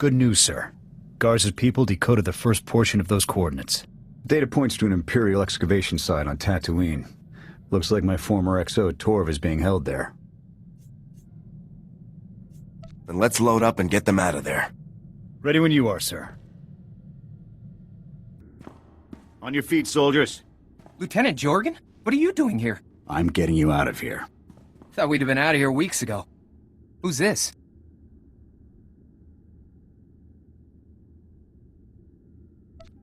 Good news, sir. Garza's people decoded the first portion of those coordinates. Data points to an Imperial excavation site on Tatooine. Looks like my former XO Torv is being held there. Then let's load up and get them out of there. Ready when you are, sir. On your feet, soldiers. Lieutenant Jorgen? What are you doing here? I'm getting you out of here. Thought we'd have been out of here weeks ago. Who's this?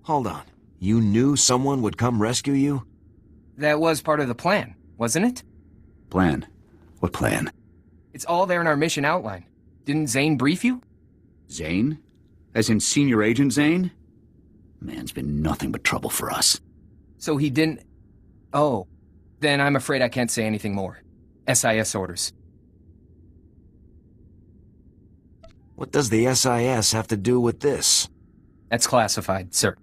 Hold on. You knew someone would come rescue you? That was part of the plan, wasn't it? Plan? What plan? It's all there in our mission outline. Didn't Zane brief you? Zane? As in Senior Agent Zane? Man's been nothing but trouble for us. So he didn't... Oh. Then I'm afraid I can't say anything more. SIS orders. What does the SIS have to do with this? That's classified, sir.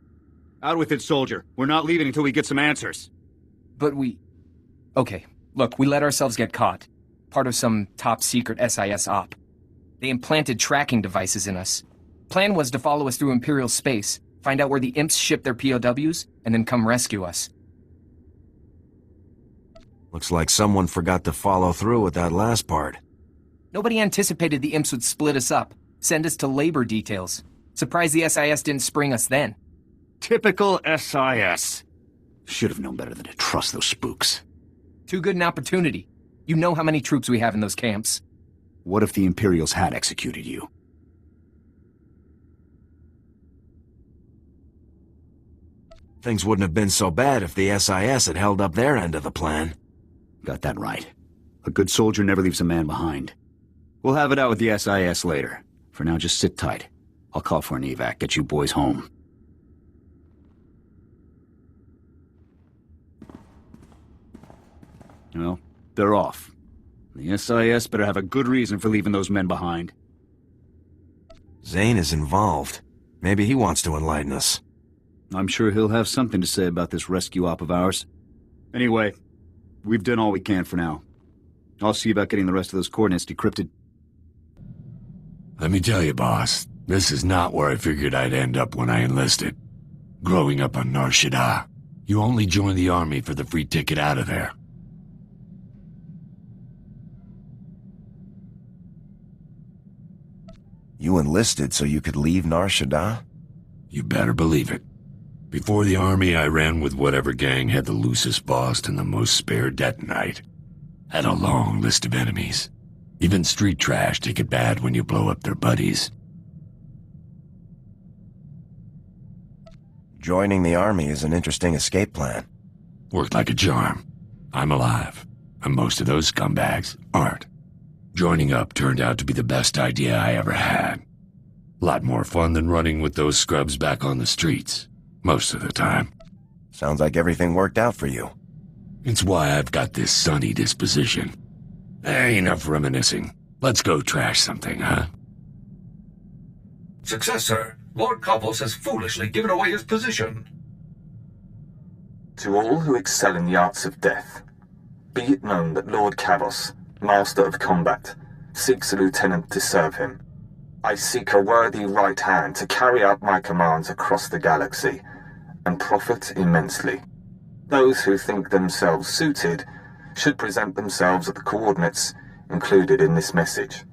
Out with it, soldier. We're not leaving until we get some answers. But we... Okay, look, we let ourselves get caught. Part of some top-secret SIS op. They implanted tracking devices in us. Plan was to follow us through Imperial space, find out where the imps ship their POWs, and then come rescue us. Looks like someone forgot to follow through with that last part. Nobody anticipated the imps would split us up, send us to labor details. Surprised the SIS didn't spring us then. Typical SIS. Should have known better than to trust those spooks. Too good an opportunity. You know how many troops we have in those camps. What if the Imperials had executed you? Things wouldn't have been so bad if the SIS had held up their end of the plan. Got that right. A good soldier never leaves a man behind. We'll have it out with the SIS later. For now, just sit tight. I'll call for an evac, get you boys home. Well, they're off. The SIS better have a good reason for leaving those men behind. Zane is involved. Maybe he wants to enlighten us. I'm sure he'll have something to say about this rescue op of ours. Anyway, we've done all we can for now. I'll see about getting the rest of those coordinates decrypted. Let me tell you, boss, this is not where I figured I'd end up when I enlisted. Growing up on Nar Shaddaa, you only join the army for the free ticket out of there. You enlisted so you could leave Nar Shaddaa? You better believe it. Before the army, I ran with whatever gang had the loosest boss and the most spare detonite. Had a long list of enemies. Even street trash take it bad when you blow up their buddies. Joining the army is an interesting escape plan. Worked like a charm. I'm alive, and most of those scumbags aren't. Joining up turned out to be the best idea I ever had. Lot more fun than running with those scrubs back on the streets, most of the time. Sounds like everything worked out for you. It's why I've got this sunny disposition. Enough reminiscing. Let's go trash something, huh? Success, sir. Lord Cobbles has foolishly given away his position. To all who excel in the arts of death, be it known that Lord Kavos, Master of Combat, seeks a lieutenant to serve him. I seek a worthy right hand to carry out my commands across the galaxy, and profit immensely. Those who think themselves suited should present themselves at the coordinates included in this message.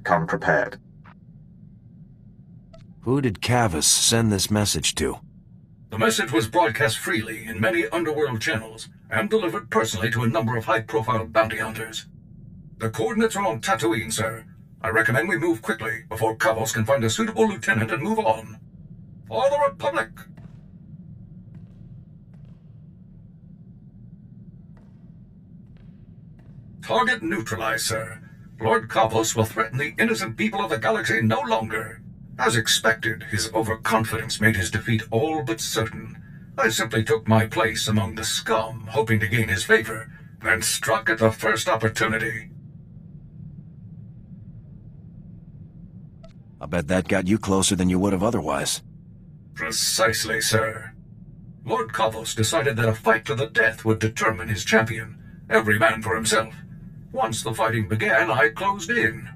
Come prepared. Who did Kavos send this message to? The message was broadcast freely in many underworld channels and delivered personally to a number of high-profile bounty hunters. The coordinates are on Tatooine, sir. I recommend we move quickly before Kavos can find a suitable lieutenant and move on. For the Republic! Target neutralized, sir. Lord Kavos will threaten the innocent people of the galaxy no longer. As expected, his overconfidence made his defeat all but certain. I simply took my place among the scum, hoping to gain his favor, then struck at the first opportunity. I bet that got you closer than you would have otherwise. Precisely, sir. Lord Kavos decided that a fight to the death would determine his champion, every man for himself. Once the fighting began, I closed in.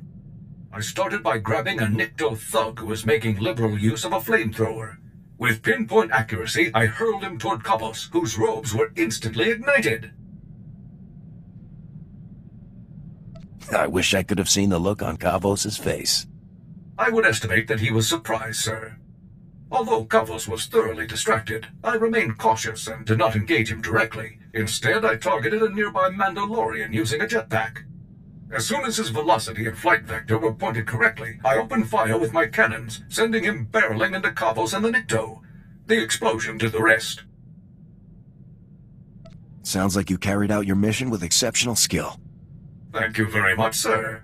I started by grabbing a Nikto thug who was making liberal use of a flamethrower. With pinpoint accuracy, I hurled him toward Kapos, whose robes were instantly ignited. I wish I could have seen the look on Kavos' face. I would estimate that he was surprised, sir. Although Kavos was thoroughly distracted, I remained cautious and did not engage him directly. Instead, I targeted a nearby Mandalorian using a jetpack. As soon as his velocity and flight vector were pointed correctly, I opened fire with my cannons, sending him barreling into Kavos and the Nikto. The explosion did the rest. Sounds like you carried out your mission with exceptional skill. Thank you very much, sir.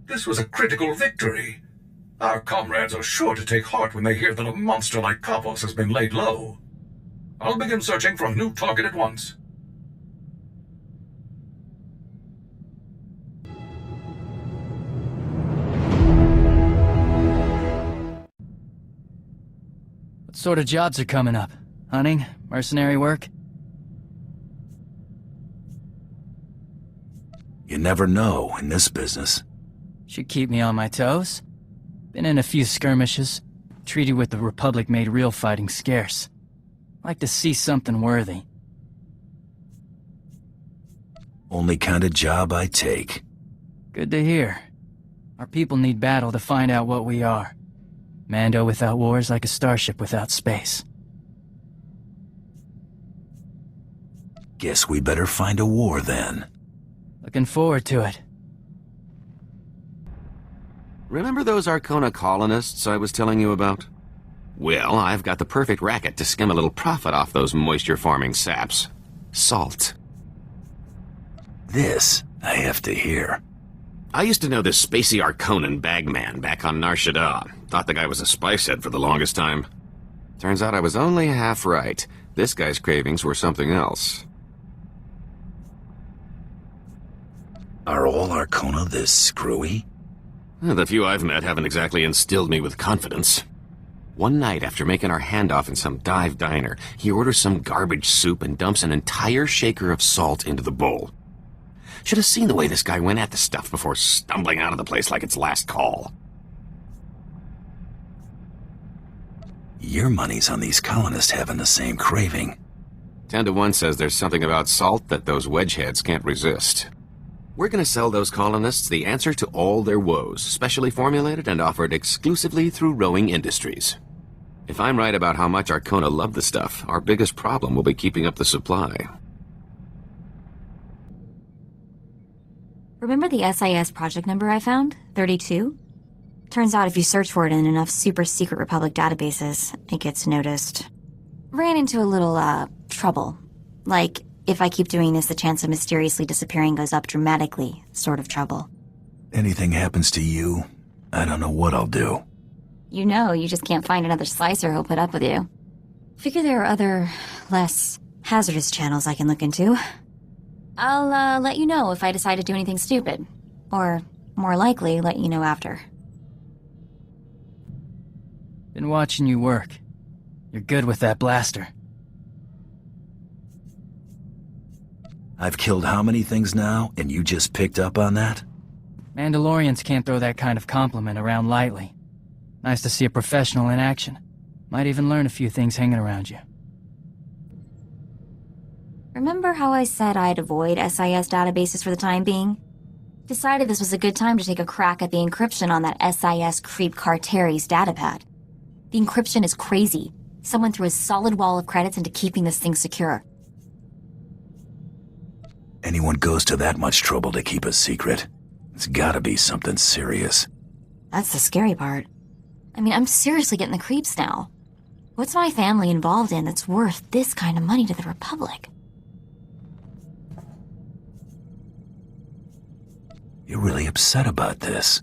This was a critical victory. Our comrades are sure to take heart when they hear that a monster like Kavos has been laid low. I'll begin searching for a new target at once. What sort of jobs are coming up? Hunting? Mercenary work? You never know in this business. Should keep me on my toes. Been in a few skirmishes. Treaty with the Republic made real fighting scarce. Like to see something worthy. Only kind of job I take. Good to hear. Our people need battle to find out what we are. Mando without war is like a starship without space. Guess we better find a war then. Looking forward to it. Remember those Arcona colonists I was telling you about? Well, I've got the perfect racket to skim a little profit off those moisture-farming saps. Salt. This I have to hear. I used to know this spacey Arconan bagman back on Nar Shaddaa. Thought the guy was a spice head for the longest time. Turns out I was only half right. This guy's cravings were something else. Are all Arcona this screwy? The few I've met haven't exactly instilled me with confidence. One night after making our handoff in some dive diner, he orders some garbage soup and dumps an entire shaker of salt into the bowl. Should have seen the way this guy went at the stuff before stumbling out of the place like its last call. Your money's on these colonists having the same craving. 10 to 1 says there's something about salt that those wedgeheads can't resist. We're gonna sell those colonists the answer to all their woes, specially formulated and offered exclusively through Rowing Industries. If I'm right about how much Arcona love the stuff, our biggest problem will be keeping up the supply. Remember the SIS project number I found? 32? Turns out if you search for it in enough super-secret Republic databases, it gets noticed. Ran into a little, trouble. Like, if I keep doing this, the chance of mysteriously disappearing goes up dramatically, sort of trouble. Anything happens to you, I don't know what I'll do. You know, you just can't find another slicer who'll put up with you. Figure there are other, less hazardous channels I can look into. I'll, let you know if I decide to do anything stupid. Or, more likely, let you know after. Been watching you work. You're good with that blaster. I've killed how many things now, and you just picked up on that? Mandalorians can't throw that kind of compliment around lightly. Nice to see a professional in action. Might even learn a few things hanging around you. Remember how I said I'd avoid SIS databases for the time being? Decided this was a good time to take a crack at the encryption on that SIS creep Carteri's datapad. The encryption is crazy. Someone threw a solid wall of credits into keeping this thing secure. Anyone goes to that much trouble to keep a secret. It's gotta be something serious. That's the scary part. I mean, I'm seriously getting the creeps now. What's my family involved in that's worth this kind of money to the Republic? You're really upset about this.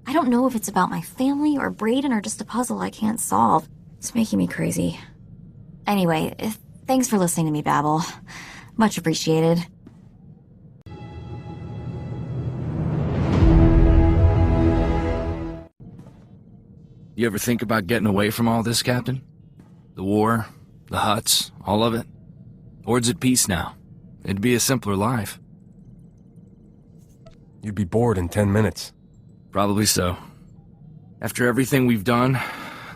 I don't know if it's about my family or Brayden or just a puzzle I can't solve. It's making me crazy. Anyway, thanks for listening to me babble. Much appreciated. You ever think about getting away from all this, Captain? The war, the Hutts, all of it? Hord's at peace now. It'd be a simpler life. You'd be bored in 10 minutes. Probably so. After everything we've done,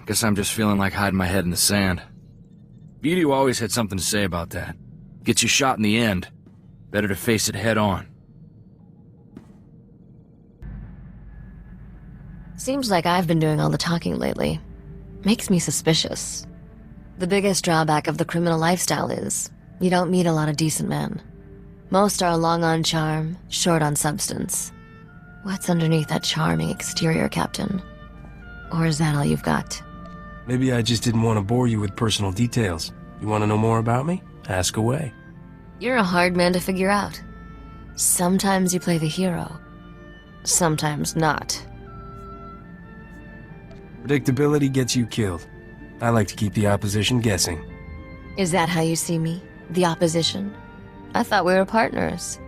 guess I'm just feeling like hiding my head in the sand. BD always had something to say about that. Gets you shot in the end. Better to face it head on. Seems like I've been doing all the talking lately. Makes me suspicious. The biggest drawback of the criminal lifestyle is you don't meet a lot of decent men. Most are long on charm, short on substance. What's underneath that charming exterior, Captain? Or is that all you've got? Maybe I just didn't want to bore you with personal details. You want to know more about me? Ask away. You're a hard man to figure out. Sometimes you play the hero. Sometimes not. Predictability gets you killed. I like to keep the opposition guessing. Is that how you see me? The opposition? I thought we were partners.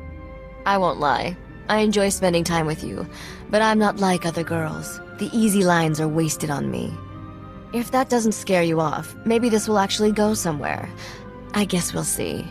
I won't lie. I enjoy spending time with you, but I'm not like other girls. The easy lines are wasted on me. If that doesn't scare you off, maybe this will actually go somewhere. I guess we'll see.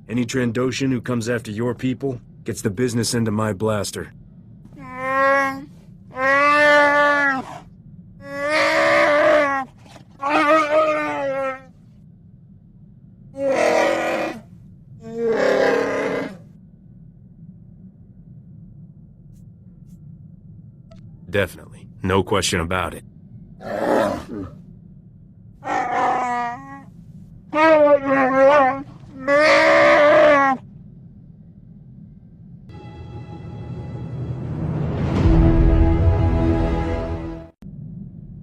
Any Trandoshan who comes after your people gets the business end of my blaster. Definitely. No question about it.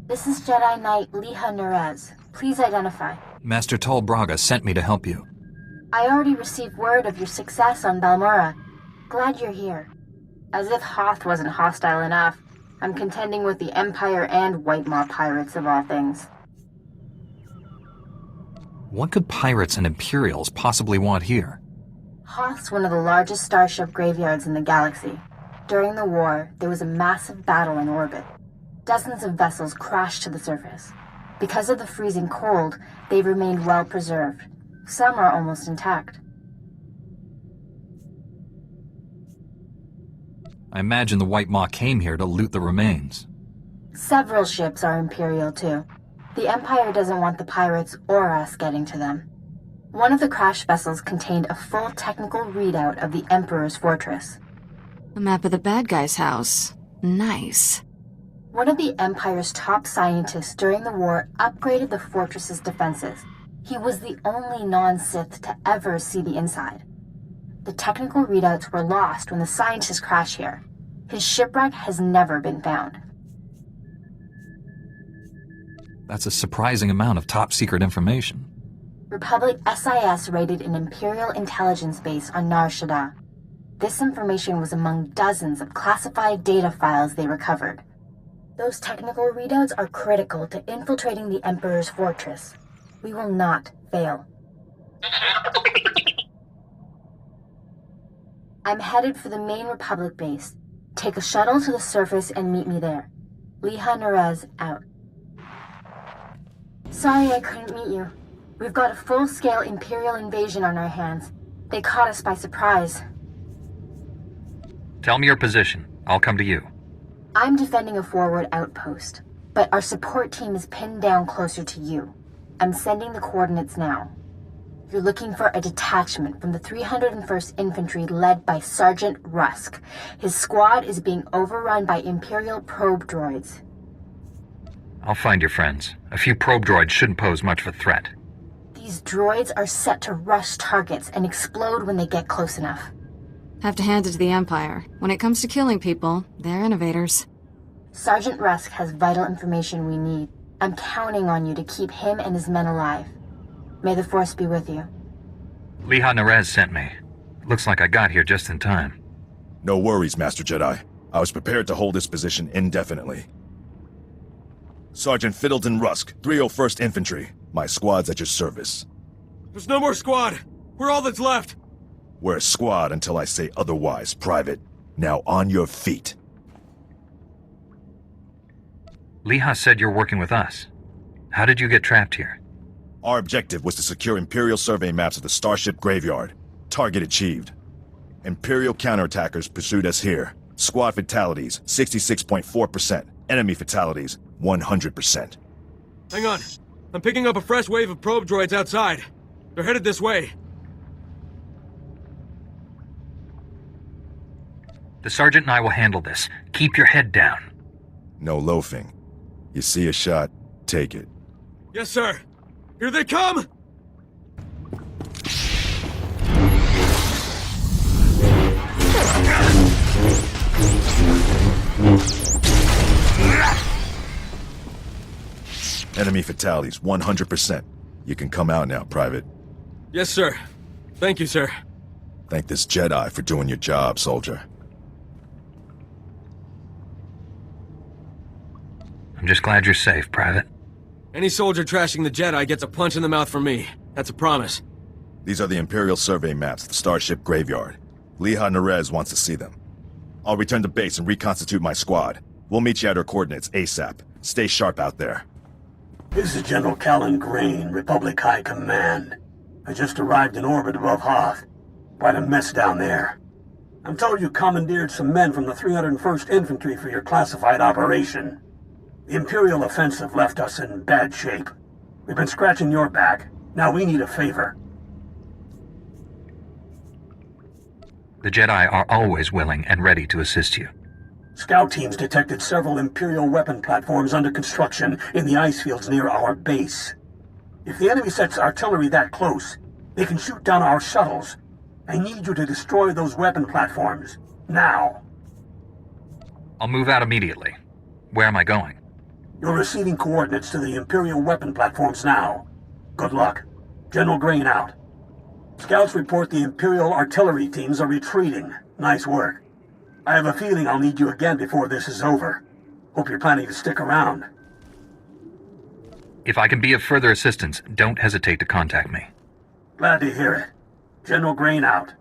This is Jedi Knight Liha Nerez. Please identify. Master Tol Braga sent me to help you. I already received word of your success on Balmorra. Glad you're here. As if Hoth wasn't hostile enough, I'm contending with the Empire and White Maw pirates of all things. What could pirates and Imperials possibly want here? Hoth's one of the largest starship graveyards in the galaxy. During the war, there was a massive battle in orbit. Dozens of vessels crashed to the surface. Because of the freezing cold, they've remained well preserved. Some are almost intact. I imagine the White Maw came here to loot the remains. Several ships are Imperial too. The Empire doesn't want the pirates or us getting to them. One of the crash vessels contained a full technical readout of the Emperor's fortress. A map of the bad guy's house. Nice. One of the Empire's top scientists during the war upgraded the fortress's defenses. He was the only non-Sith to ever see the inside. The technical readouts were lost when the scientists crashed here. His shipwreck has never been found. That's a surprising amount of top-secret information. Republic SIS raided an Imperial intelligence base on Nar Shaddaa. This information was among dozens of classified data files they recovered. Those technical readouts are critical to infiltrating the Emperor's fortress. We will not fail. I'm headed for the main Republic base. Take a shuttle to the surface and meet me there. Liha Nerez out. Sorry I couldn't meet you. We've got a full-scale Imperial invasion on our hands. They caught us by surprise. Tell me your position. I'll come to you. I'm defending a forward outpost, but our support team is pinned down closer to you. I'm sending the coordinates now. You're looking for a detachment from the 301st Infantry led by Sergeant Rusk. His squad is being overrun by Imperial probe droids. I'll find your friends. A few probe droids shouldn't pose much of a threat. These droids are set to rush targets and explode when they get close enough. Have to hand it to the Empire. When it comes to killing people, they're innovators. Sergeant Rusk has vital information we need. I'm counting on you to keep him and his men alive. May the Force be with you. Liha Nerez sent me. Looks like I got here just in time. No worries, Master Jedi. I was prepared to hold this position indefinitely. Sergeant Fiddleton Rusk, 301st Infantry. My squad's at your service. There's no more squad. We're all that's left. We're a squad until I say otherwise, Private. Now on your feet. Leha said you're working with us. How did you get trapped here? Our objective was to secure Imperial survey maps of the Starship Graveyard. Target achieved. Imperial counterattackers pursued us here. Squad fatalities, 66.4%. Enemy fatalities, 100%. Hang on. I'm picking up a fresh wave of probe droids outside. They're headed this way. The Sergeant and I will handle this. Keep your head down. No loafing. You see a shot, take it. Yes, sir. Here they come! Enemy fatalities, 100%. You can come out now, Private. Yes, sir. Thank you, sir. Thank this Jedi for doing your job, soldier. I'm just glad you're safe, Private. Any soldier trashing the Jedi gets a punch in the mouth from me. That's a promise. These are the Imperial survey maps of the Starship Graveyard. Leha Nerez wants to see them. I'll return to base and reconstitute my squad. We'll meet you at our coordinates ASAP. Stay sharp out there. This is General Callan Grain, Republic High Command. I just arrived in orbit above Hoth. Quite a mess down there. I'm told you commandeered some men from the 301st Infantry for your classified operation. The Imperial offensive left us in bad shape. We've been scratching your back. Now we need a favor. The Jedi are always willing and ready to assist you. Scout teams detected several Imperial weapon platforms under construction in the ice fields near our base. If the enemy sets artillery that close, they can shoot down our shuttles. I need you to destroy those weapon platforms. Now. I'll move out immediately. Where am I going? You're receiving coordinates to the Imperial weapon platforms now. Good luck. General Grain out. Scouts report the Imperial artillery teams are retreating. Nice work. I have a feeling I'll need you again before this is over. Hope you're planning to stick around. If I can be of further assistance, don't hesitate to contact me. Glad to hear it. General Grain out.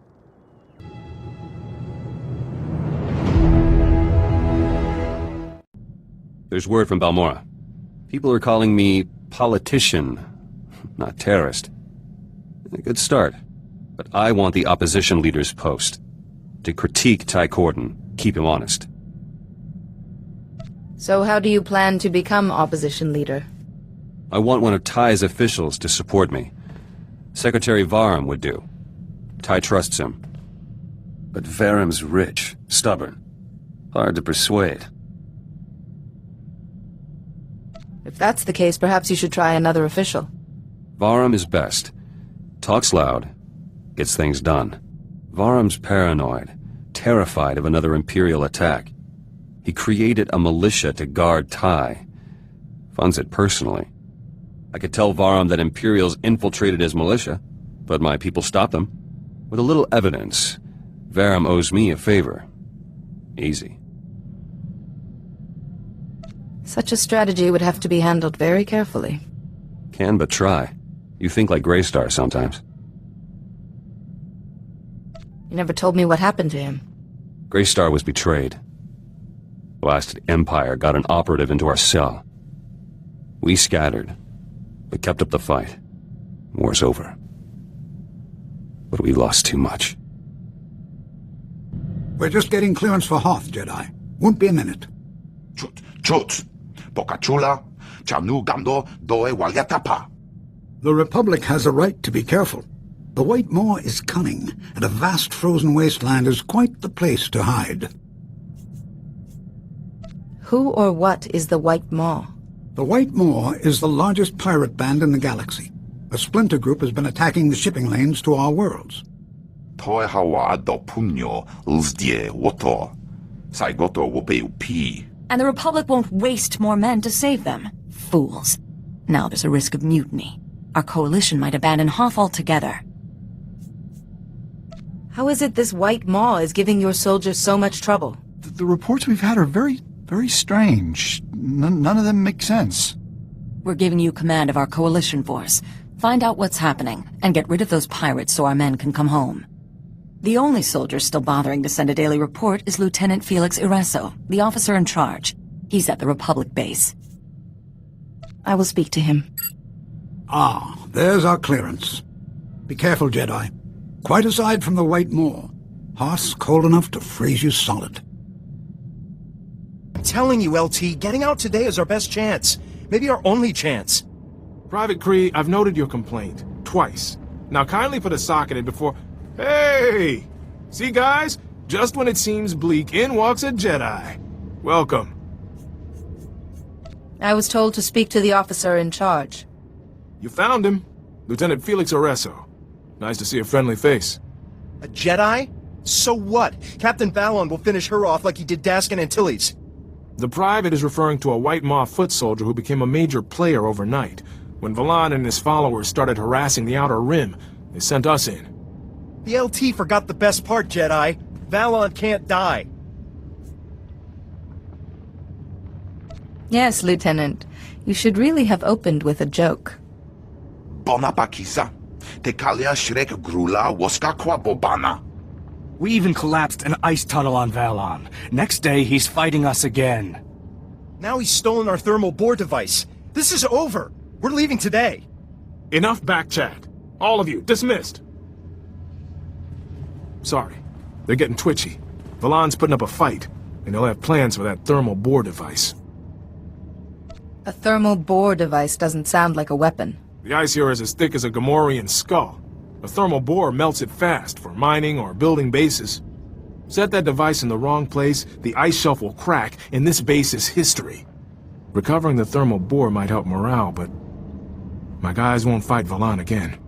There's word from Balmorra. People are calling me politician, not terrorist. A good start. But I want the opposition leader's post. To critique Ty Corden, keep him honest. So how do you plan to become opposition leader? I want one of Ty's officials to support me. Secretary Varram would do. Ty trusts him. But Varram's rich, stubborn. Hard to persuade. If that's the case, perhaps you should try another official. Varram is best. Talks loud, gets things done. Varram's paranoid, terrified of another Imperial attack. He created a militia to guard Ty. Funds it personally. I could tell Varram that Imperials infiltrated his militia, but my people stopped them. With a little evidence, Varram owes me a favor. Easy. Such a strategy would have to be handled very carefully. Can but try. You think like Greystar sometimes. You never told me what happened to him. Greystar was betrayed. Blasted Empire got an operative into our cell. We scattered, but kept up the fight. War's over. But we lost too much. We're just getting clearance for Hoth, Jedi. Won't be a minute. Chut! Bocachula, Chanu Gamdo, Doe Walyatapa. The Republic has a right to be careful. The White Maw is cunning, and a vast frozen wasteland is quite the place to hide. Who or what is the White Maw? The White Maw is the largest pirate band in the galaxy. A splinter group has been attacking the shipping lanes to our worlds. Toe Hawa do Punyo, Uzdie, Woto. Saigoto Wopeupi. And the Republic won't waste more men to save them. Fools. Now there's a risk of mutiny. Our coalition might abandon Hoth altogether. How is it this White Maw is giving your soldiers so much trouble? The reports we've had are very strange. None of them make sense. We're giving you command of our coalition force. Find out what's happening, and get rid of those pirates so our men can come home. The only soldier still bothering to send a daily report is Lieutenant Felix Ireso, the officer in charge. He's at the Republic base. I will speak to him. Ah, there's our clearance. Be careful, Jedi. Quite aside from the White Moor, Hoth's cold enough to freeze you solid. I'm telling you, LT, getting out today is our best chance. Maybe our only chance. Private Kree, I've noted your complaint. Twice. Now kindly put a sock in it before... Hey! See, guys? Just when it seems bleak, in walks a Jedi. Welcome. I was told to speak to the officer in charge. You found him. Lieutenant Felix Ireso. Nice to see a friendly face. A Jedi? So what? Captain Valon will finish her off like he did Daskin Antilles. The private is referring to a White Maw foot soldier who became a major player overnight. When Valon and his followers started harassing the Outer Rim, they sent us in. The LT forgot the best part, Jedi. Valon can't die. Yes, Lieutenant. You should really have opened with a joke. Bonapakisa. Te kalia shrek grula woska kwa bobana. We even collapsed an ice tunnel on Valon. Next day, he's fighting us again. Now he's stolen our thermal bore device. This is over. We're leaving today. Enough back chat. All of you, dismissed. Sorry. They're getting twitchy. Valon's putting up a fight, and he'll have plans for that thermal bore device. A thermal bore device doesn't sound like a weapon. The ice here is as thick as a Gamorrean skull. A thermal bore melts it fast for mining or building bases. Set that device in the wrong place, the ice shelf will crack, and this base is history. Recovering the thermal bore might help morale, but my guys won't fight Valon again.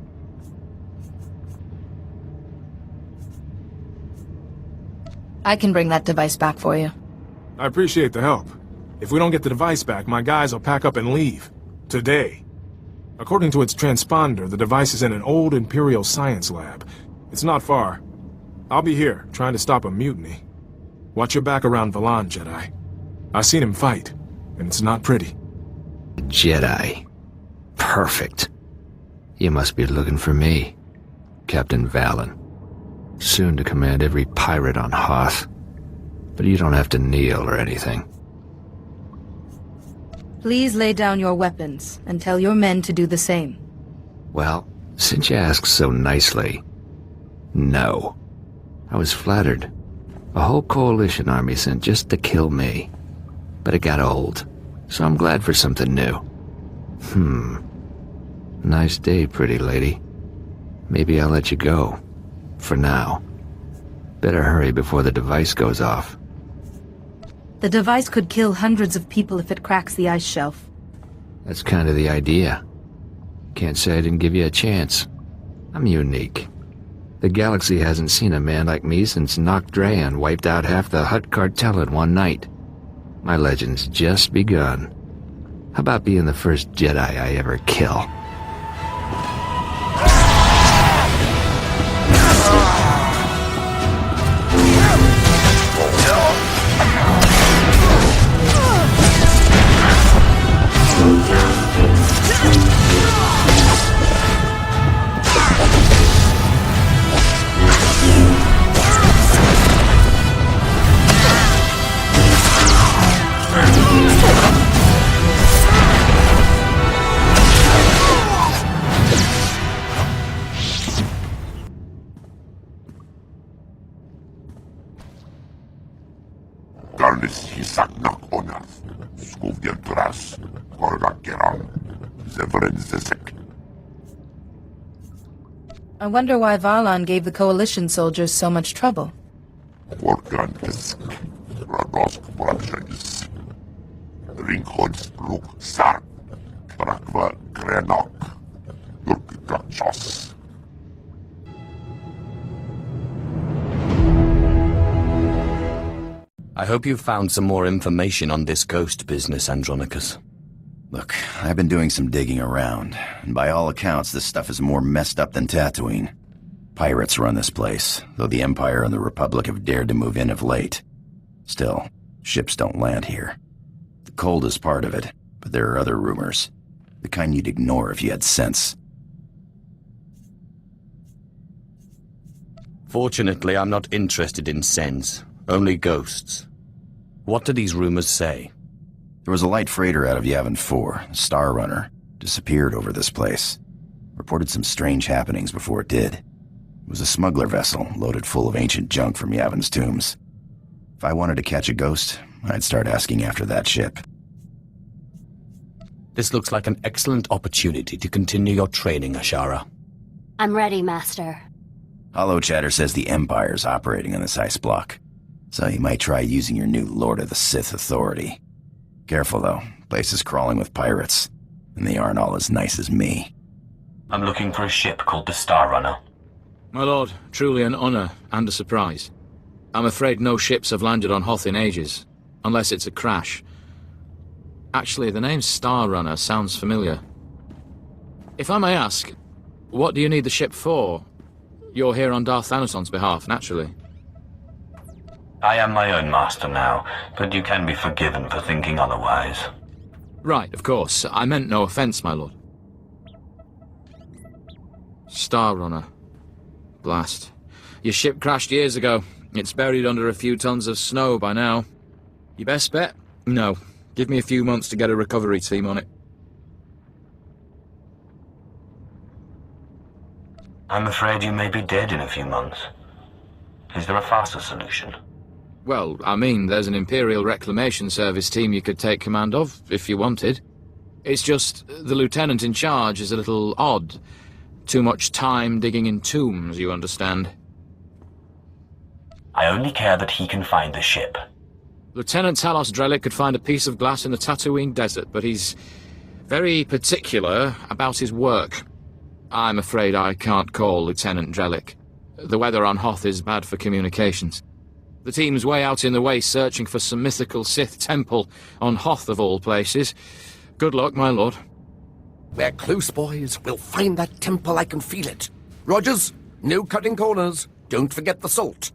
I can bring that device back for you. I appreciate the help. If we don't get the device back, my guys will pack up and leave. Today. According to its transponder, the device is in an old Imperial science lab. It's not far. I'll be here, trying to stop a mutiny. Watch your back around Valon, Jedi. I've seen him fight, and it's not pretty. Jedi. Perfect. You must be looking for me, Captain Valon. Soon to command every pirate on Hoth. But you don't have to kneel or anything. Please lay down your weapons and tell your men to do the same. Well, since you ask so nicely, no. I was flattered. A whole coalition army sent just to kill me. But it got old, so I'm glad for something new. Nice day, pretty lady. Maybe I'll let you go. For now. Better hurry before the device goes off. The device could kill hundreds of people if it cracks the ice shelf. That's kind of the idea. Can't say I didn't give you a chance. I'm unique. The galaxy hasn't seen a man like me since Noct Drayan wiped out half the Hutt cartel in one night. My legend's just begun. How about being the first Jedi I ever kill? Garnis hisaknak onas. Skuvdian tras. Korgak geram. Zevren zezek. I wonder why Valon gave the Coalition soldiers so much trouble. Vorkan kesk. Radosk brajens. Rinkhons luk sar. Trakva grenok. Durkikachos. I hope you've found some more information on this ghost business, Andronicus. Look, I've been doing some digging around, and by all accounts, this stuff is more messed up than Tatooine. Pirates run this place, though the Empire and the Republic have dared to move in of late. Still, ships don't land here. The cold is part of it, but there are other rumors. The kind you'd ignore if you had sense. Fortunately, I'm not interested in sends, only ghosts. What do these rumors say? There was a light freighter out of Yavin 4, Star Runner, disappeared over this place. Reported some strange happenings before it did. It was a smuggler vessel loaded full of ancient junk from Yavin's tombs. If I wanted to catch a ghost, I'd start asking after that ship. This looks like an excellent opportunity to continue your training, Ashara. I'm ready, Master. Hollow Chatter says the Empire's operating on this ice block, so you might try using your new Lord of the Sith authority. Careful, though. Place is crawling with pirates, and they aren't all as nice as me. I'm looking for a ship called the Star Runner. My lord, truly an honor and a surprise. I'm afraid no ships have landed on Hoth in ages, unless it's a crash. Actually, the name Star Runner sounds familiar. If I may ask, what do you need the ship for? You're here on Darth Thanason's behalf, naturally. I am my own master now, but you can be forgiven for thinking otherwise. Right, of course. I meant no offense, my lord. Star Runner. Blast. Your ship crashed years ago. It's buried under a few tons of snow by now. Your best bet? No. Give me a few months to get a recovery team on it. I'm afraid you may be dead in a few months. Is there a faster solution? Well, I mean, there's an Imperial Reclamation Service team you could take command of, if you wanted. It's just, the lieutenant in charge is a little odd. Too much time digging in tombs, you understand. I only care that he can find the ship. Lieutenant Talos Drellick could find a piece of glass in the Tatooine desert, but he's very particular about his work. I'm afraid I can't call Lieutenant Drellick. The weather on Hoth is bad for communications. The team's way out in the way searching for some mythical Sith temple on Hoth of all places. Good luck, my lord. We're close, boys. We'll find that temple, I can feel it. Rogers, no cutting corners. Don't forget the salt.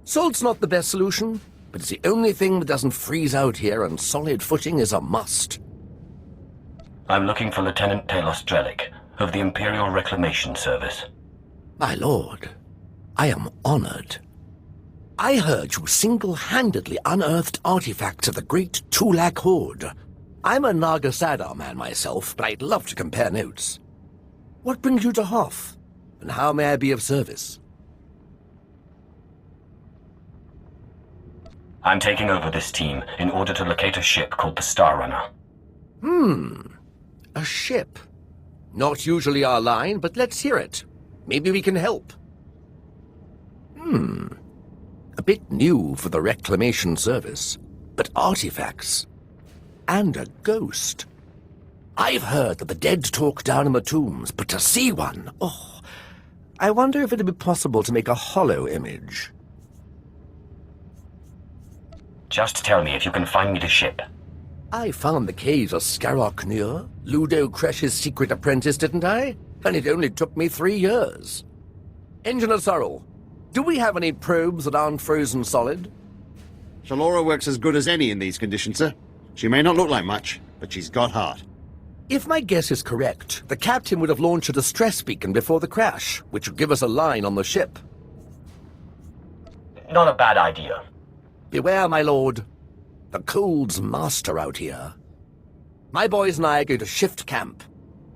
Salt's not the best solution, but it's the only thing that doesn't freeze out here, and solid footing is a must. I'm looking for Lieutenant Talos Drellick of the Imperial Reclamation Service. My lord, I am honored. I heard you single-handedly unearthed artifacts of the great Tulak Horde. I'm a Naga Sadar man myself, but I'd love to compare notes. What brings you to Hoth, and how may I be of service? I'm taking over this team in order to locate a ship called the Star Runner. A ship. Not usually our line, but let's hear it. Maybe we can help. A bit new for the Reclamation Service, but artifacts. And a ghost. I've heard that the dead talk down in the tombs, but to see one, oh, I wonder if it'd be possible to make a hollow image. Just tell me if you can find me the ship. I found the caves of Skarok Nur, Ludo Kresh's secret apprentice, didn't I? And it only took me 3 years. Engineer Sorrel, do we have any probes that aren't frozen solid? Shalora works as good as any in these conditions, sir. She may not look like much, but she's got heart. If my guess is correct, the captain would have launched a distress beacon before the crash, which would give us a line on the ship. Not a bad idea. Beware, my lord. The cold's master out here. My boys and I are going to shift camp.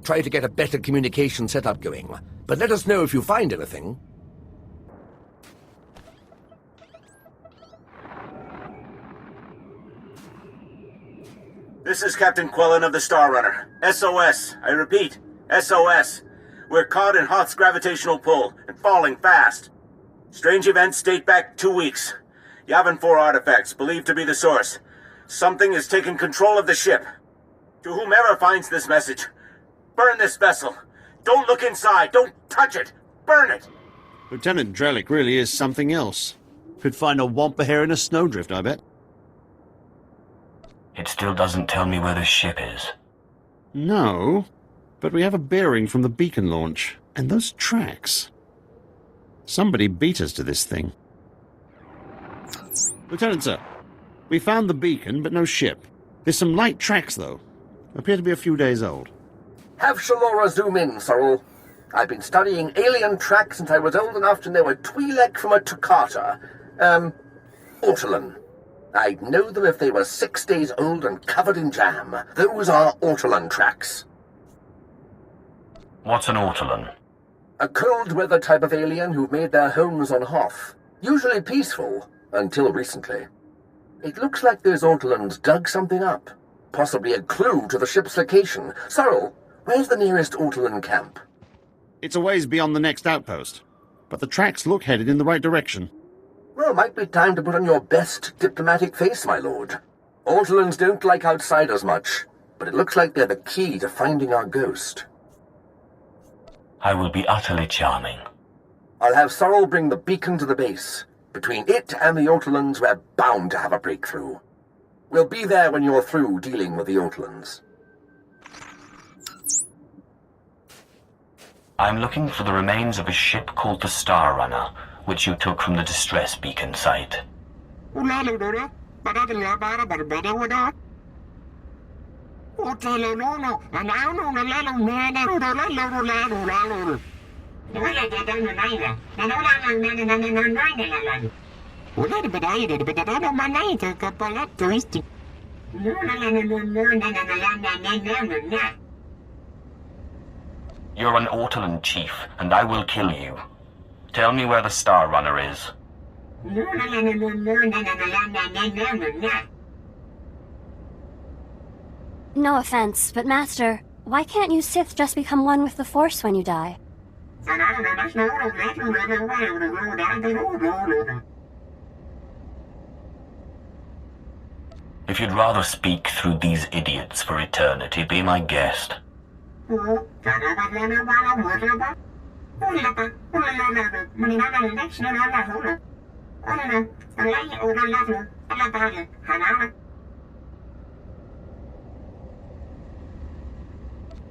Try to get a better communication setup going. But let us know if you find anything. This is Captain Quellen of the Star Runner. SOS. I repeat, SOS. We're caught in Hoth's gravitational pull and falling fast. Strange events date back 2 weeks. Yavin 4 artifacts, believed to be the source. Something is taking control of the ship. To whomever finds this message, burn this vessel. Don't look inside. Don't touch it. Burn it. Lieutenant Drellick really is something else. Could find a wampa hair in a snowdrift, I bet. It still doesn't tell me where the ship is. No, but we have a bearing from the beacon launch, and those tracks. Somebody beat us to this thing. Lieutenant, sir, we found the beacon, but no ship. There's some light tracks, though. Appear to be a few days old. Have Shalora zoom in, Sorrel. I've been studying alien tracks since I was old enough to know a Twi'lek from a Toccata. Ortolan. I'd know them if they were 6 days old and covered in jam. Those are Ortolan tracks. What's an Ortolan? A cold-weather type of alien who've made their homes on Hoth. Usually peaceful, until recently. It looks like those Ortolans dug something up. Possibly a clue to the ship's location. Sorrel, where's the nearest Ortolan camp? It's a ways beyond the next outpost, but the tracks look headed in the right direction. Well, might be time to put on your best diplomatic face, my lord. Ortolans don't like outsiders much, but it looks like they're the key to finding our ghost. I will be utterly charming. I'll have Sorrel bring the beacon to the base. Between it and the Ortolans, we're bound to have a breakthrough. We'll be there when you're through dealing with the Ortolans. I'm looking for the remains of a ship called the Star Runner, which you took from the distress beacon site. You're an Ortolan chief, and I will kill you. Tell me where the Star Runner is. No offense, but Master, why can't you Sith just become one with the Force when you die? If you'd rather speak through these idiots for eternity, be my guest.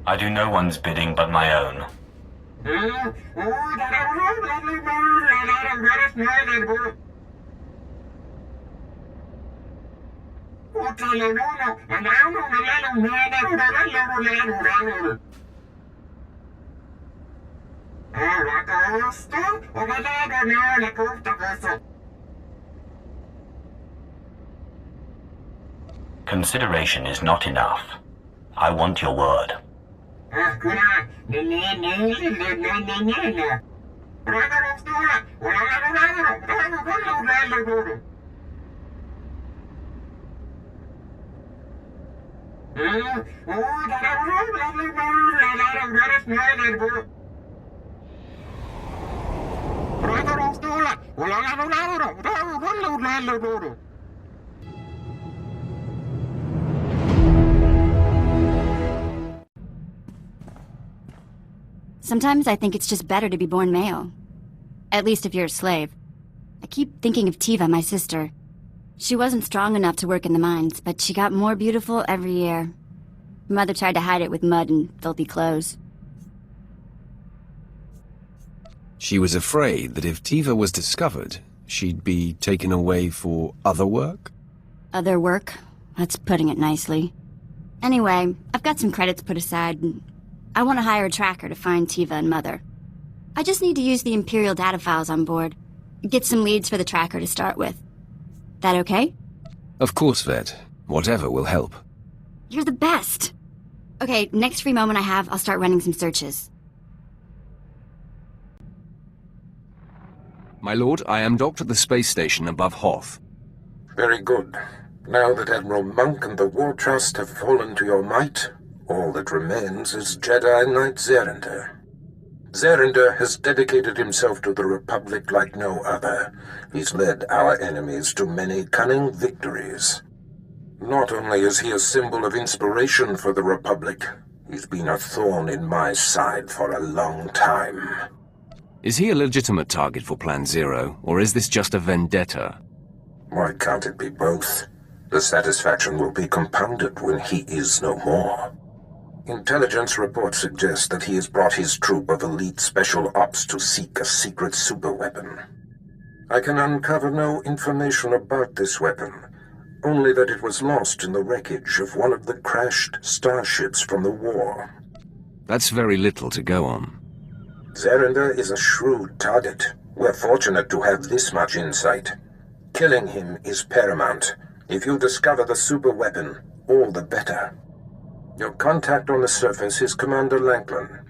I do no one's bidding but my own. Consideration is not enough. I want your word. Sometimes I think it's just better to be born male. At least if you're a slave. I keep thinking of Tiva, my sister. She wasn't strong enough to work in the mines, but she got more beautiful every year. Mother tried to hide it with mud and filthy clothes. She was afraid that if Tiva was discovered, she'd be taken away for other work? Other work? That's putting it nicely. Anyway, I've got some credits put aside. I want to hire a tracker to find Tiva and Mother. I just need to use the Imperial data files on board. Get some leads for the tracker to start with. That okay? Of course, Vet. Whatever will help. You're the best! Okay, next free moment I have, I'll start running some searches. My lord, I am docked at the space station above Hoth. Very good. Now that Admiral Monk and the War Trust have fallen to your might, all that remains is Jedi Knight Zerinder. Zerinder has dedicated himself to the Republic like no other. He's led our enemies to many cunning victories. Not only is he a symbol of inspiration for the Republic, he's been a thorn in my side for a long time. Is he a legitimate target for Plan Zero, or is this just a vendetta? Why can't it be both? The satisfaction will be compounded when he is no more. Intelligence reports suggest that he has brought his troop of elite special ops to seek a secret superweapon. I can uncover no information about this weapon, only that it was lost in the wreckage of one of the crashed starships from the war. That's very little to go on. Zerinder is a shrewd target. We're fortunate to have this much insight. Killing him is paramount. If you discover the super weapon, all the better. Your contact on the surface is Commander Lanklin.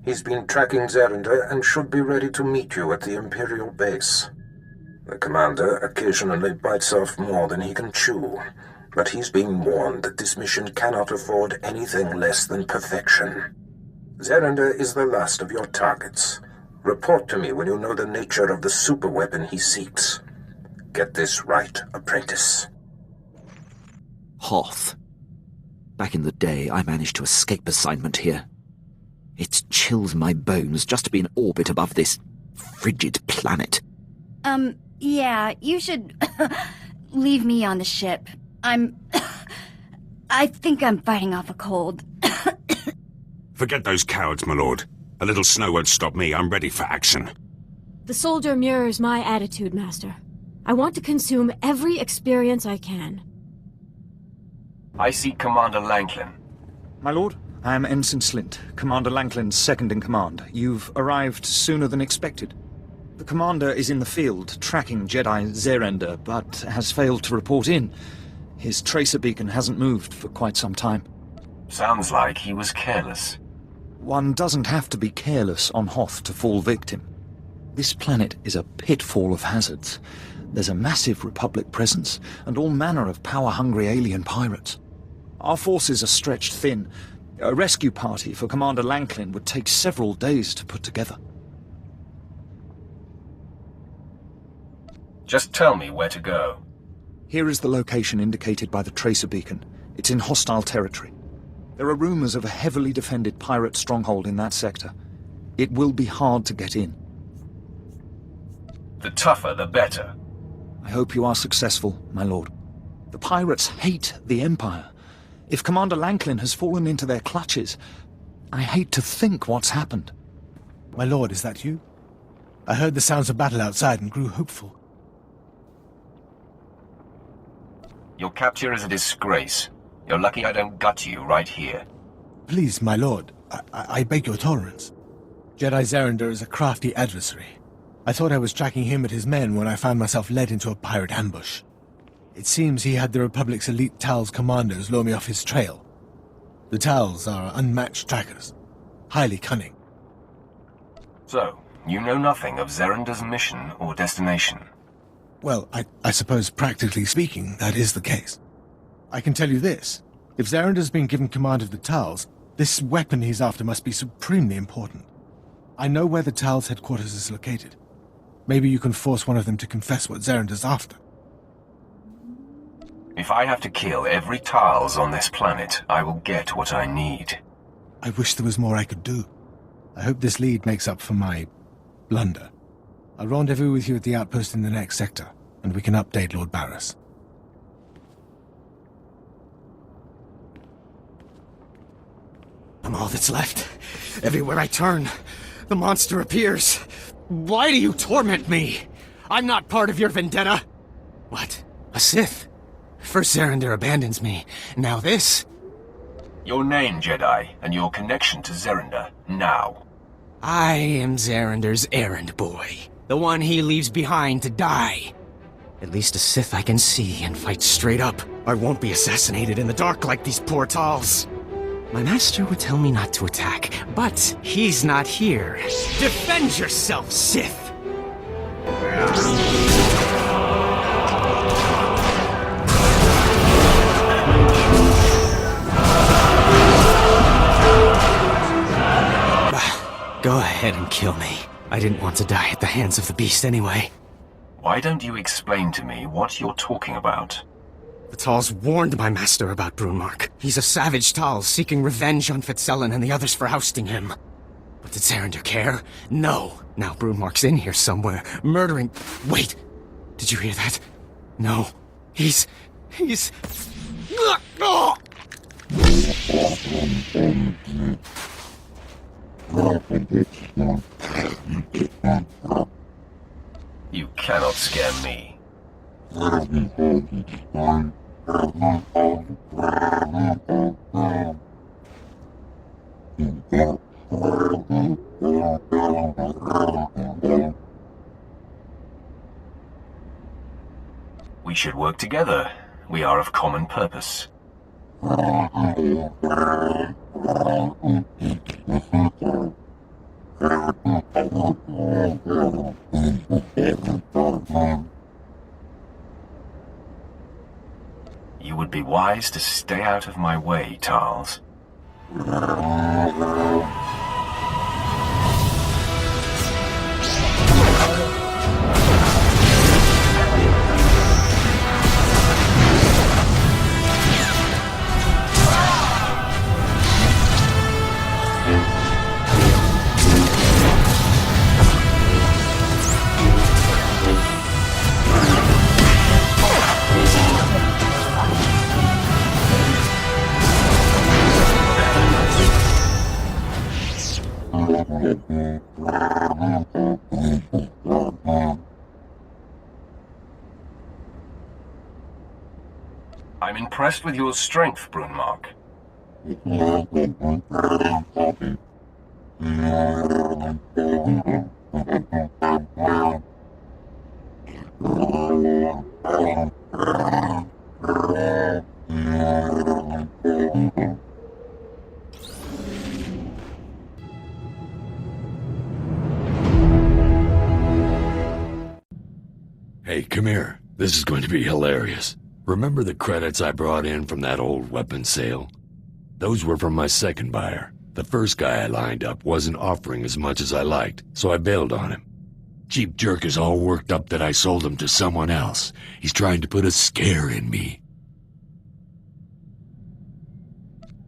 He's been tracking Zerinder and should be ready to meet you at the Imperial base. The commander occasionally bites off more than he can chew, but he's been warned that this mission cannot afford anything less than perfection. Zerinder is the last of your targets. Report to me when you know the nature of the super weapon he seeks. Get this right, apprentice. Hoth. Back in the day, I managed to escape assignment here. It chills my bones just to be in orbit above this frigid planet. Yeah, you should leave me on the ship. I think I'm fighting off a cold. Forget those cowards, my lord. A little snow won't stop me. I'm ready for action. The soldier mirrors my attitude, Master. I want to consume every experience I can. I seek Commander Lanklin. My lord, I am Ensign Slint, Commander Lanklin's second-in-command. You've arrived sooner than expected. The commander is in the field, tracking Jedi Zerinder, but has failed to report in. His tracer beacon hasn't moved for quite some time. Sounds like he was careless. One doesn't have to be careless on Hoth to fall victim. This planet is a pitfall of hazards. There's a massive Republic presence, and all manner of power-hungry alien pirates. Our forces are stretched thin. A rescue party for Commander Lanklin would take several days to put together. Just tell me where to go. Here is the location indicated by the tracer beacon. It's in hostile territory. There are rumors of a heavily defended pirate stronghold in that sector. It will be hard to get in. The tougher, the better. I hope you are successful, my lord. The pirates hate the Empire. If Commander Lanklin has fallen into their clutches, I hate to think what's happened. My lord, is that you? I heard the sounds of battle outside and grew hopeful. Your capture is a disgrace. You're lucky I don't gut you right here. Please, my lord, I beg your tolerance. Jedi Zerinder is a crafty adversary. I thought I was tracking him and his men when I found myself led into a pirate ambush. It seems he had the Republic's elite Tal's commandos lure me off his trail. The Tals are unmatched trackers, highly cunning. So, you know nothing of Zerinder's mission or destination? Well, I suppose practically speaking, that is the case. I can tell you this. If Zerinder's been given command of the Tals, this weapon he's after must be supremely important. I know where the Tals' headquarters is located. Maybe you can force one of them to confess what Zerinder's after. If I have to kill every Tals on this planet, I will get what I need. I wish there was more I could do. I hope this lead makes up for my blunder. I'll rendezvous with you at the outpost in the next sector, and we can update Lord Barris. I'm all that's left. Everywhere I turn, the monster appears. Why do you torment me? I'm not part of your vendetta. What? A Sith? First Zerinder abandons me. Now this? Your name, Jedi, and your connection to Zerinder, now. I am Zerinder's errand boy. The one he leaves behind to die. At least a Sith I can see and fight straight up. I won't be assassinated in the dark like these poor Tals. My master would tell me not to attack, but he's not here. Defend yourself, Sith! Go ahead and kill me. I didn't want to die at the hands of the beast anyway. Why don't you explain to me what you're talking about? The Tals warned my master about Brunmark. He's a savage Tal seeking revenge on Fitzellan and the others for ousting him. But did Zerinder care? No. Now Brunmark's in here somewhere, murdering... Wait! Did you hear that? No. He's... You cannot scare me. We should work together. We are of common purpose. You would be wise to stay out of my way, Tarls. I'm impressed with your strength, Brunmark. Hey, come here. This is going to be hilarious. Remember the credits I brought in from that old weapons sale? Those were from my second buyer. The first guy I lined up wasn't offering as much as I liked, so I bailed on him. Cheap jerk is all worked up that I sold him to someone else. He's trying to put a scare in me.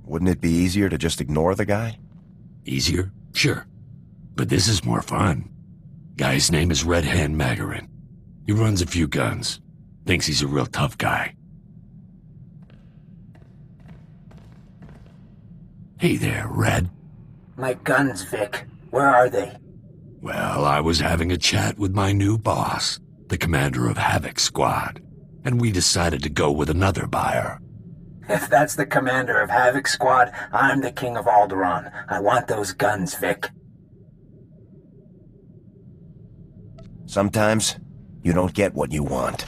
Wouldn't it be easier to just ignore the guy? Easier? Sure. But this is more fun. Guy's name is Red Hand Magarin. He runs a few guns. Thinks he's a real tough guy. Hey there, Red. My guns, Vic. Where are they? Well, I was having a chat with my new boss, the commander of Havoc Squad, and we decided to go with another buyer. If that's the commander of Havoc Squad, I'm the king of Alderaan. I want those guns, Vic. Sometimes, you don't get what you want.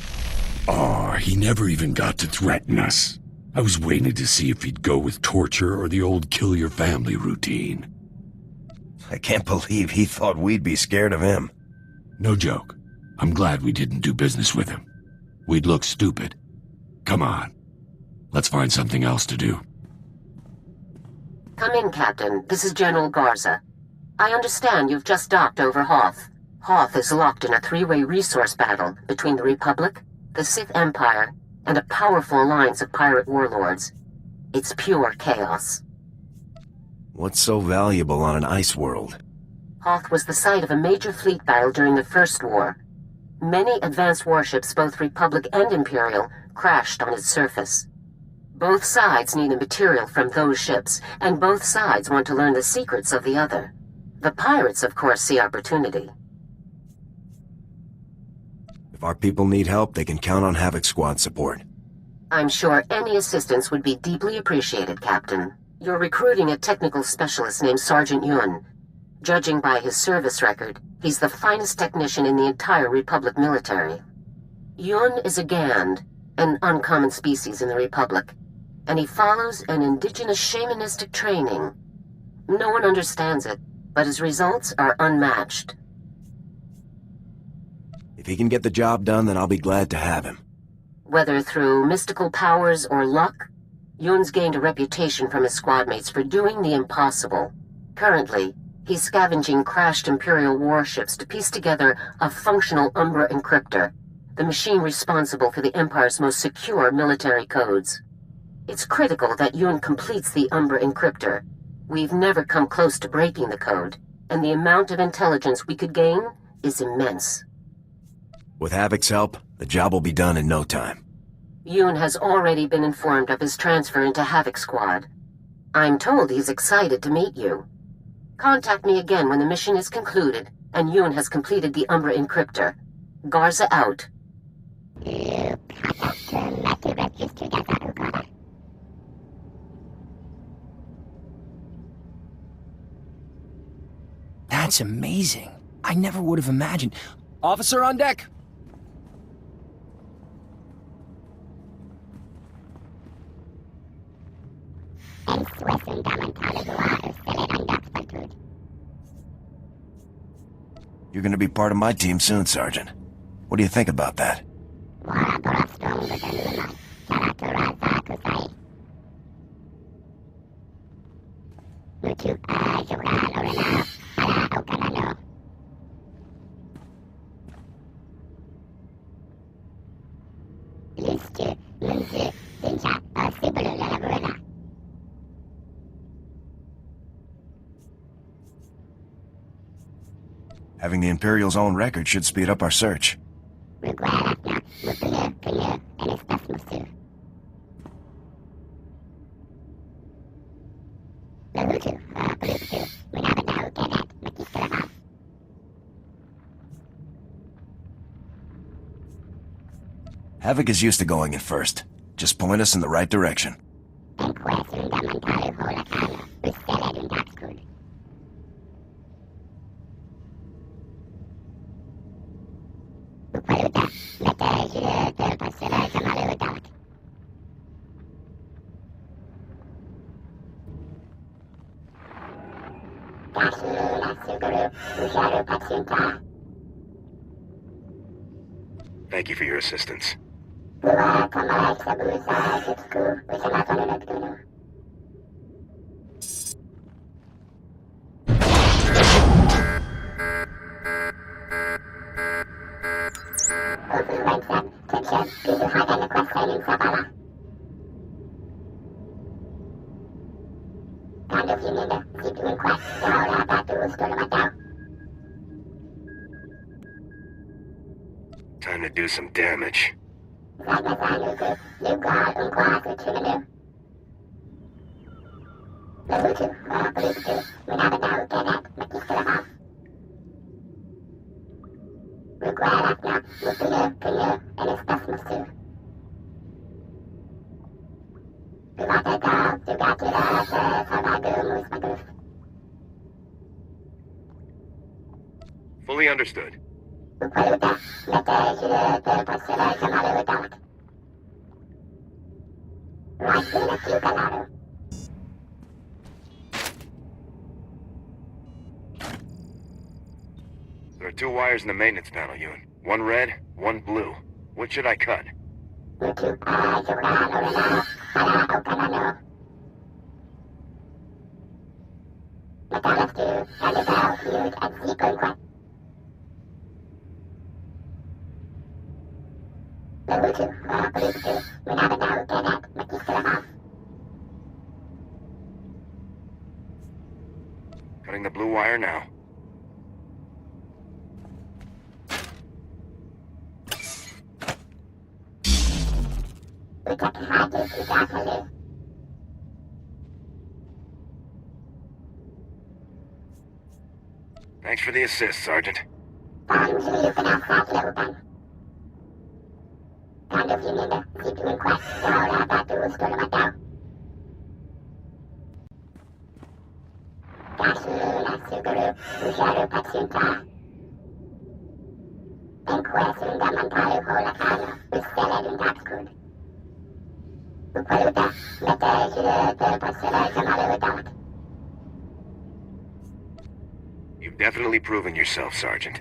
Oh, he never even got to threaten us. I was waiting to see if he'd go with torture or the old kill your family routine. I can't believe he thought we'd be scared of him. No joke. I'm glad we didn't do business with him. We'd look stupid. Come on. Let's find something else to do. Come in, Captain. This is General Garza. I understand you've just docked over Hoth. Hoth is locked in a three-way resource battle between the Republic, the Sith Empire, and a powerful alliance of pirate warlords. It's pure chaos. What's so valuable on an ice world? Hoth was the site of a major fleet battle during the First War. Many advanced warships, both Republic and Imperial, crashed on its surface. Both sides need the material from those ships, and both sides want to learn the secrets of the other. The pirates, of course, see opportunity. If our people need help, they can count on Havoc Squad support. I'm sure any assistance would be deeply appreciated, Captain. You're recruiting a technical specialist named Sergeant Yun. Judging by his service record, he's the finest technician in the entire Republic military. Yun is a Gand, an uncommon species in the Republic, and he follows an indigenous shamanistic training. No one understands it, but his results are unmatched. If he can get the job done, then I'll be glad to have him. Whether through mystical powers or luck, Yun's gained a reputation from his squadmates for doing the impossible. Currently, he's scavenging crashed Imperial warships to piece together a functional Umbra encryptor, the machine responsible for the Empire's most secure military codes. It's critical that Yun completes the Umbra encryptor. We've never come close to breaking the code, and the amount of intelligence we could gain is immense. With Havoc's help, the job will be done in no time. Yun has already been informed of his transfer into Havoc Squad. I'm told he's excited to meet you. Contact me again when the mission is concluded and Yun has completed the Umbra encryptor. Garza out. That's amazing. I never would have imagined. Officer on deck! You're gonna be part of my team soon, Sergeant. What do you think about that? Having the Imperial's own record should speed up our search. Havoc is used to going in first. Just point us in the right direction. Thank you for your assistance. Time to do some damage. Fully understood. There are 2 wires in the maintenance panel, Ewan. One red, one blue. What should I cut? Cutting the blue wire now. Thanks for the assist, Sergeant. You've definitely proven yourself, Sergeant.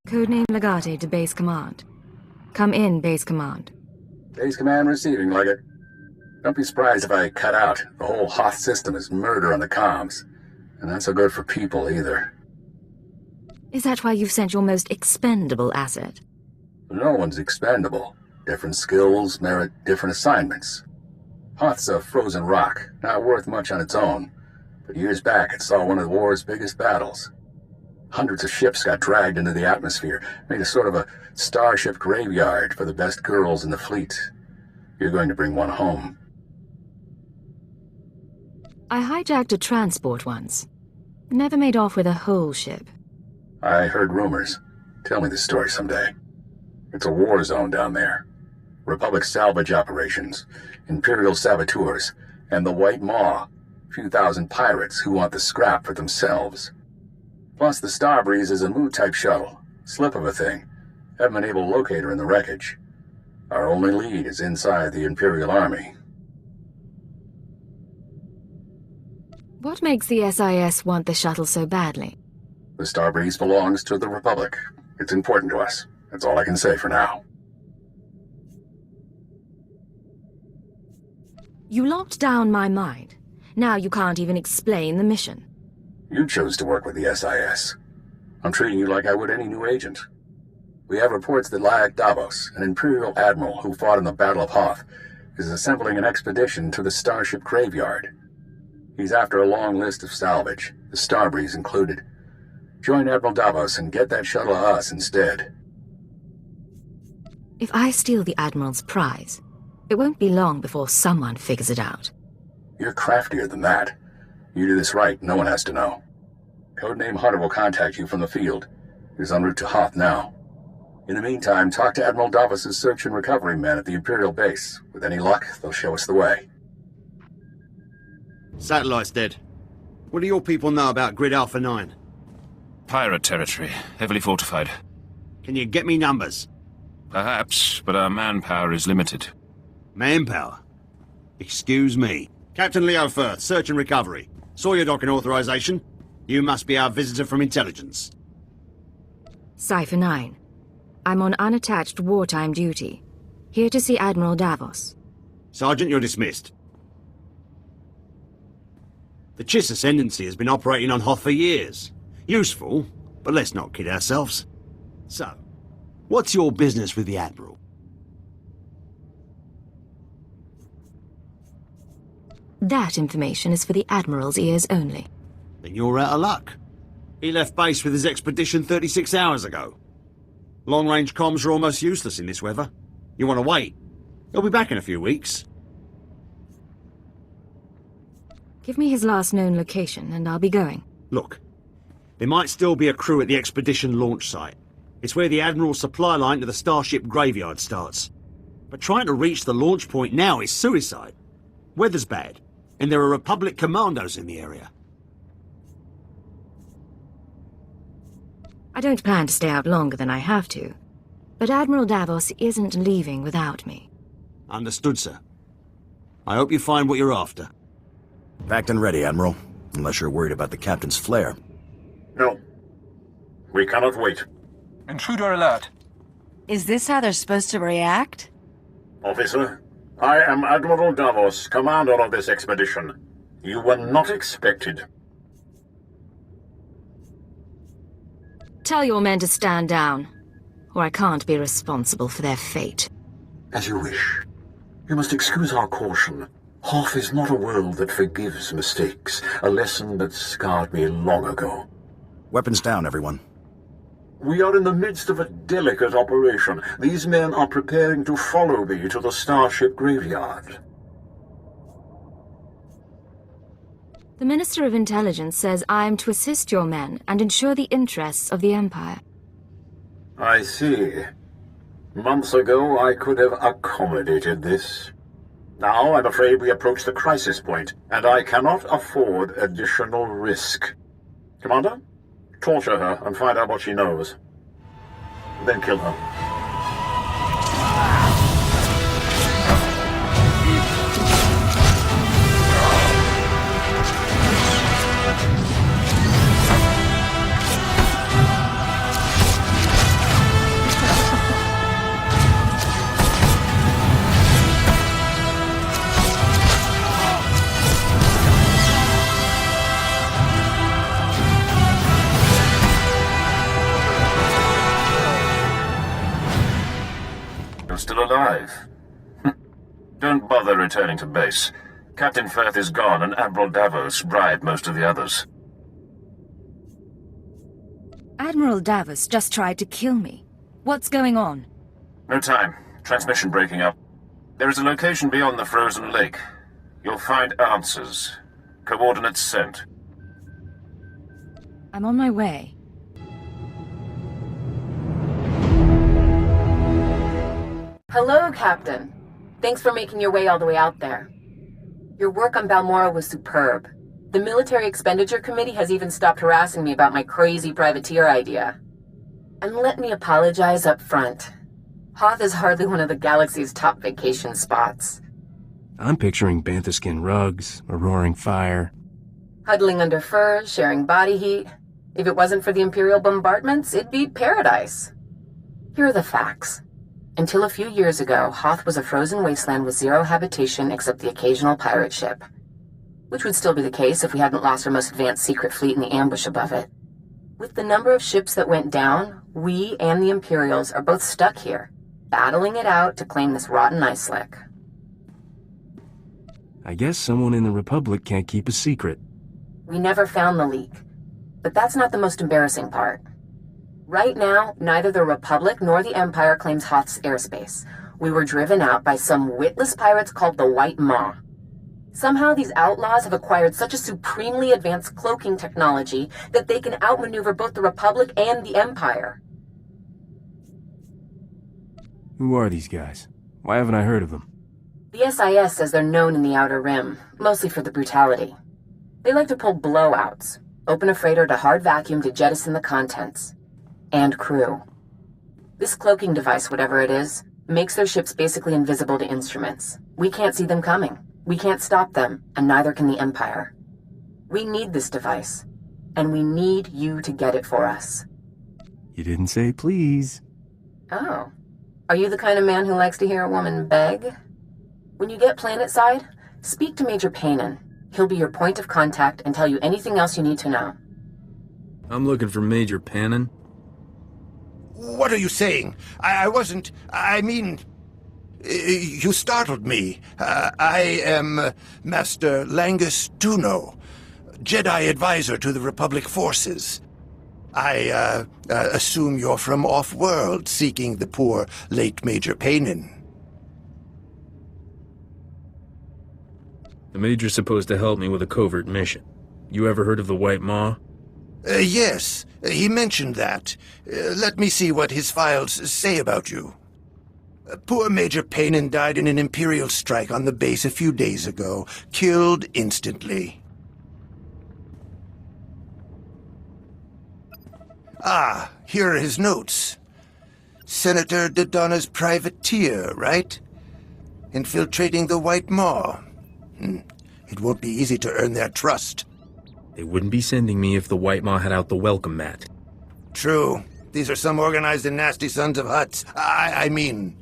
Codename Legate to Base Command. Come in, Base Command. Base Command receiving, Leggett. Don't be surprised if I cut out. The whole Hoth system is murder on the comms. And not so good for people, either. Is that why you've sent your most expendable asset? No one's expendable. Different skills merit different assignments. Hoth's a frozen rock, not worth much on its own. But years back, it saw one of the war's biggest battles. Hundreds of ships got dragged into the atmosphere, made a sort of a starship graveyard for the best girls in the fleet. You're going to bring one home. I hijacked a transport once. Never made off with a whole ship. I heard rumors. Tell me the story someday. It's a war zone down there. Republic salvage operations, Imperial saboteurs, and the White Maw. A few thousand pirates who want the scrap for themselves. Plus, the Starbreeze is a Mu-type shuttle. Slip of a thing. Haven't been able to locate her in the wreckage. Our only lead is inside the Imperial Army. What makes the SIS want the shuttle so badly? The Starbreeze belongs to the Republic. It's important to us. That's all I can say for now. You locked down my mind. Now you can't even explain the mission. You chose to work with the SIS. I'm treating you like I would any new agent. We have reports that Lyak Davos, an Imperial admiral who fought in the Battle of Hoth, is assembling an expedition to the Starship Graveyard. He's after a long list of salvage, the Starbreeze included. Join Admiral Davos and get that shuttle to us instead. If I steal the Admiral's prize, it won't be long before someone figures it out. You're craftier than that. You do this right, no one has to know. Codename Hunter will contact you from the field. He's en route to Hoth now. In the meantime, talk to Admiral Davos' search and recovery men at the Imperial base. With any luck, they'll show us the way. Satellite's dead. What do your people know about Grid Alpha 9? Pirate territory, heavily fortified. Can you get me numbers? Perhaps, but our manpower is limited. Manpower? Excuse me. Captain Leo Firth, search and recovery. Saw your docking authorization. You must be our visitor from intelligence. Cypher 9. I'm on unattached wartime duty. Here to see Admiral Davos. Sergeant, you're dismissed. The Chiss Ascendancy has been operating on Hoth for years. Useful, but let's not kid ourselves. So, what's your business with the Admiral? That information is for the Admiral's ears only. Then you're out of luck. He left base with his expedition 36 hours ago. Long-range comms are almost useless in this weather. You want to wait? He'll be back in a few weeks. Give me his last known location, and I'll be going. Look, there might still be a crew at the expedition launch site. It's where the Admiral's supply line to the Starship Graveyard starts. But trying to reach the launch point now is suicide. Weather's bad, and there are Republic commandos in the area. I don't plan to stay out longer than I have to, but Admiral Davos isn't leaving without me. Understood, sir. I hope you find what you're after. Packed and ready, Admiral. Unless you're worried about the captain's flare. No. We cannot wait. Intruder alert. Is this how they're supposed to react? Officer, I am Admiral Davos, commander of this expedition. You were not expected. Tell your men to stand down, or I can't be responsible for their fate. As you wish. You must excuse our caution. Hoth is not a world that forgives mistakes, a lesson that scarred me long ago. Weapons down, everyone. We are in the midst of a delicate operation. These men are preparing to follow me to the Starship Graveyard. The Minister of Intelligence says I am to assist your men and ensure the interests of the Empire. I see. Months ago, I could have accommodated this. Now, I'm afraid we approach the crisis point, and I cannot afford additional risk. Commander, torture her and find out what she knows. Then kill her. Still alive. Don't bother returning to base. Captain Firth is gone and Admiral Davos bribed most of the others. Admiral Davos just tried to kill me. What's going on? No time. Transmission breaking up. There is a location beyond the frozen lake. You'll find answers. Coordinates sent. I'm on my way. Hello, Captain. Thanks for making your way all the way out there. Your work on Balmora was superb. The Military Expenditure Committee has even stopped harassing me about my crazy privateer idea. And let me apologize up front. Hoth is hardly one of the galaxy's top vacation spots. I'm picturing bantha skin rugs, a roaring fire. Huddling under furs, sharing body heat. If it wasn't for the Imperial bombardments, it'd be paradise. Here are the facts. Until a few years ago, Hoth was a frozen wasteland with zero habitation except the occasional pirate ship. Which would still be the case if we hadn't lost our most advanced secret fleet in the ambush above it. With the number of ships that went down, we and the Imperials are both stuck here, battling it out to claim this rotten ice slick. I guess someone in the Republic can't keep a secret. We never found the leak. But that's not the most embarrassing part. Right now, neither the Republic nor the Empire claims Hoth's airspace. We were driven out by some witless pirates called the White Maw. Somehow these outlaws have acquired such a supremely advanced cloaking technology that they can outmaneuver both the Republic and the Empire. Who are these guys? Why haven't I heard of them? The SIS says they're known in the Outer Rim, mostly for the brutality. They like to pull blowouts, open a freighter to hard vacuum to jettison the contents. And crew. This cloaking device, whatever it is, makes their ships basically invisible to instruments. We can't see them coming. We can't stop them, and neither can the Empire. We need this device, and we need you to get it for us. You didn't say please. Oh. Are you the kind of man who likes to hear a woman beg? When you get planetside, speak to Major Paynon. He'll be your point of contact and tell you anything else you need to know. I'm looking for Major Paynon. What are you saying? I mean... You startled me. I am Master Langus Duno, Jedi advisor to the Republic forces. I assume you're from off-world, seeking the poor late Major Paynon. The Major's supposed to help me with a covert mission. You ever heard of the White Maw? Yes, he mentioned that. Let me see what his files say about you. Poor Major Paynon died in an Imperial strike on the base a few days ago, killed instantly. Ah, here are his notes. Senator Dodonna's privateer, right? Infiltrating the White Maw. It won't be easy to earn their trust. They wouldn't be sending me if the White Maw had out the welcome mat. True. These are some organized and nasty sons of Hutts. I mean...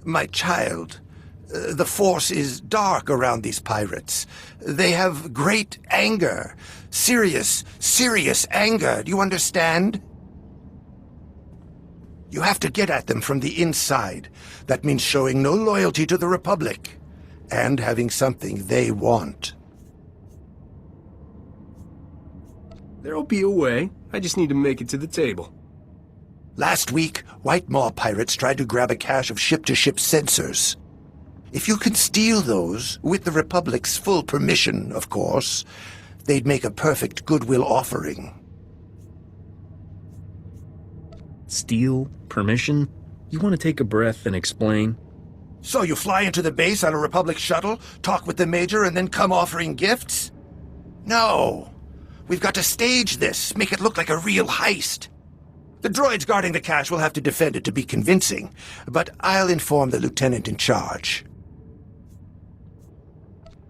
My child, the Force is dark around these pirates. They have great anger. Serious anger. Do you understand? You have to get at them from the inside. That means showing no loyalty to the Republic. And having something they want. There'll be a way. I just need to make it to the table. Last week, White Maw pirates tried to grab a cache of ship-to-ship sensors. If you can steal those, with the Republic's full permission, of course, they'd make a perfect goodwill offering. Steal? Permission? You want to take a breath and explain? So you fly into the base on a Republic shuttle, talk with the Major, and then come offering gifts? No. We've got to stage this, make it look like a real heist. The droids guarding the cache will have to defend it to be convincing, but I'll inform the lieutenant in charge.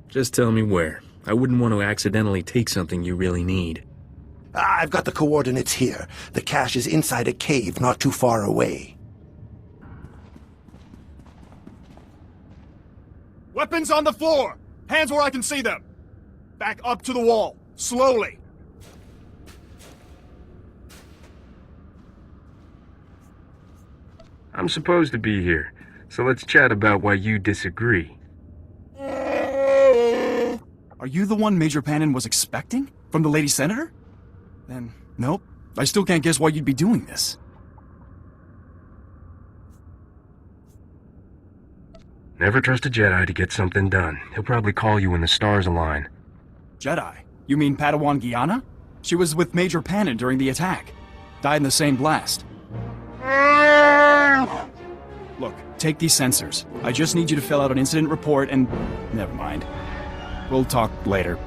Just tell me where. I wouldn't want to accidentally take something you really need. I've got the coordinates here. The cache is inside a cave not too far away. Weapons on the floor! Hands where I can see them! Back up to the wall, slowly! I'm supposed to be here, so let's chat about why you disagree. Are you the one Major Paynon was expecting? From the Lady Senator? Then, nope. I still can't guess why you'd be doing this. Never trust a Jedi to get something done. He'll probably call you when the stars align. Jedi? You mean Padawan Guyana? She was with Major Paynon during the attack. Died in the same blast. Look, take these sensors. I just need you to fill out an incident report and... never mind. We'll talk later.